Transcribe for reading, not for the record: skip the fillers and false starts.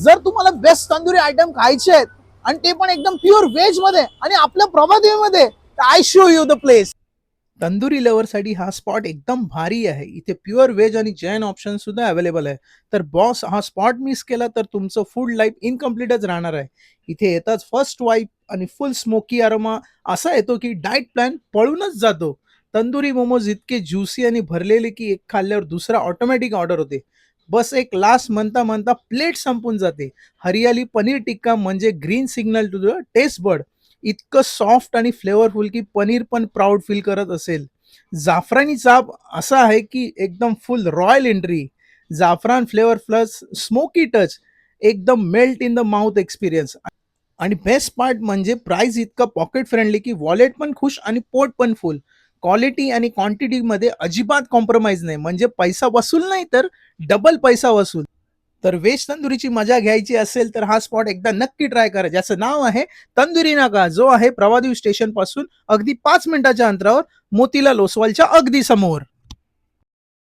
जर तुम्हाला best tandoori item खायचे आहेत आणि ते पण एकदम प्युअर व्हेज मध्ये आणि आपल्या प्रभादेवीमध्ये, I show you the place. Tandoori लव्हरसाठी हा स्पॉट एकदम भारी आहे. इथे प्युअर व्हेज आणि जैन ऑप्शन सुद्धा अवेलेबल आहे. तर बॉस, हा स्पॉट मिस केला तर तुमचं फूड लाईफ इनकम्प्लीटच राहणार आहे. इथे येताच फर्स्ट वाईप आणि फुल स्मोकी अरोमा असा येतो की डाएट प्लॅन पळूनच जातो. तंदुरी मोमोज इतके ज्युसी आणि भरलेले की एक खाल्ल्यावर दुसरा ऑटोमॅटिक ऑर्डर होते. बस एक लास्ट म्हणता म्हणता प्लेट संपून जाते. हरियाली पनीर टिक्का म्हणजे green signal to the taste bud. इतकं सॉफ्ट आणि फ्लेवरफुल की पनीर पण प्राऊड फील करत असेल. जाफरानी चाप असा आहे की एकदम फुल रॉयल एंट्री. जाफरान फ्लेवर प्लस स्मोकी टच, एकदम melt in the mouth experience. आणि बेस्ट पार्ट म्हणजे प्राइस इतकं पॉकेट फ्रेंडली की वॉलेट पण खुश आणि पोट पण फुल. क्वालिटी आणि क्वांटिटीमध्ये अजिबात कॉम्प्रोमाइज नाही. म्हणजे पैसा वसूल नाही तर डबल पैसा वसूल. तर व्हेज तंदुरीची मजा घ्यायची असेल तर हा स्पॉट एकदा नक्की ट्राय करा, ज्याचं नाव आहे तंदुरी नाका, जो आहे प्रभादेवी स्टेशन पासून अगदी 5 मिनिटाच्या अंतरावर, मोतीलाल ओसवालच्या अगदी समोर.